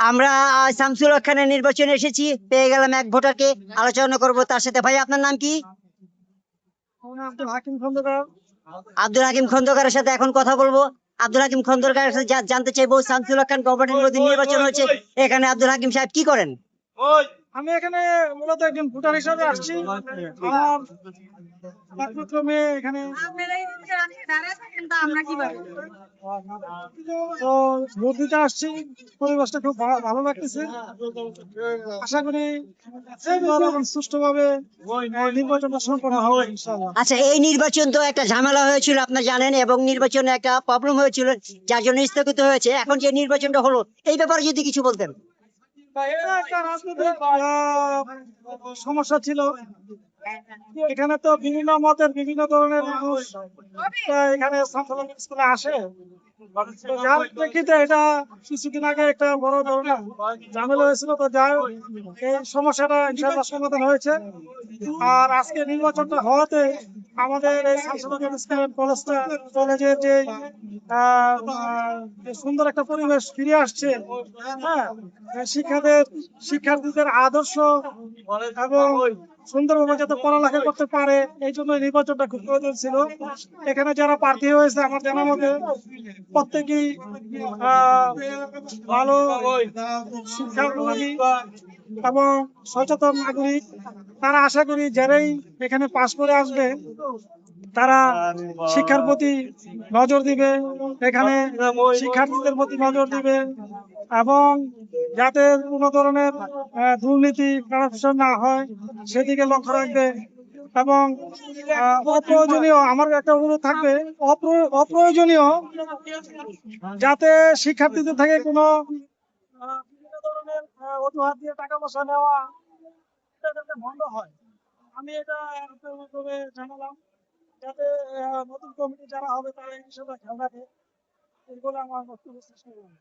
আমরা শামসুল হক খানের নির্বাচনে এসেছি, পেয়ে গেলাম এক ভোটারকে, আলোচনা করব তার সাথে। ভাই আপনার নাম কি? আব্দুল হাকিম খন্দকার। আব্দুল হাকিম খন্দকারের সাথে এখন কথা বলবো। আব্দুল হাকিম খন্দকারের সাথে জানতে চাইবো, শামসুল হক খান গভর্নমেন্টের মধ্যে নির্বাচন হয়েছে, এখানে আব্দুল হাকিম সাহেব কি করেন? আমি এখানে মূলত একজন ভোটার হিসাবে আসছি। আমার একমাত্র মেয়ে এখানে, তো ভোট দিতে আসছি। পরিবেশটা খুব ভালো লাগতেছে। আশা করি সুন্দর এবং সুষ্ঠুভাবে নির্বাচনটা সম্পন্ন হবে ইনশাআল্লাহ। আচ্ছা, এই নির্বাচন তো একটা ঝামেলা হয়েছিল আপনারা জানেন, এবং নির্বাচনে একটা প্রবলেম হয়েছিল, যার জন্য স্থগিত হয়েছে। এখন যে নির্বাচনটা হলো, এই ব্যাপারে যদি কিছু বলতেন। এটা একটা রাজনৈতিক সমস্যা ছিল। এখানে তো বিভিন্ন মতের বিভিন্ন ধরনের মানুষ এখানে স্কুলে আসে। তো যার প্রেক্ষিতে এটা কিছুদিন আগে একটা বড় ধরনের ঝামেলা হয়েছিল। তো যাই হোক, এই সমস্যাটা ইনশাআল্লাহ সমাধান হয়েছে। আর আজকে নির্বাচনটা হওয়াতে আমাদের এই কলেজের যে সুন্দর একটা পরিবেশ ফিরে আসছে। হ্যাঁ, শিক্ষার্থীদের আদর্শ এবং সুন্দরভাবে যাতে পড়ালেখা করতে পারে, এই জন্য নির্বাচনটা খুব প্রয়োজন ছিল। এখানে যারা প্রার্থী হয়েছে আমার জানা মতে প্রত্যেকেই ভালো শিক্ষানুরাগী এবং সচেতন নাগরিক। তারা আশা করি যারাই এখানে পাশ করে আসবে তারা শিক্ষার প্রতি নজর দিবে, এখানে শিক্ষার্থীদের প্রতি নজর দিবে এবং যাতে কোনো ধরনের দুর্নীতি কারাপশন না হয় সেদিকে লক্ষ্য রাখবে। এবং অপ্রয়োজনীয়, আমার একটা অনুরোধ থাকবে, অপ্রয়োজনীয় যাতে শিক্ষার্থীদের থেকে কোনো বিভিন্ন ধরনের অজুহাত দিয়ে টাকা পয়সা নেওয়া এটা যাতে বন্ধ হয়। আমি এটা আপনাদের জানালাম, যাতে নতুন কমিটি যারা হবে তারা এই বিষয়টা খেয়াল রাখে। এগুলো আমার বক্তব্য শেষ করলাম।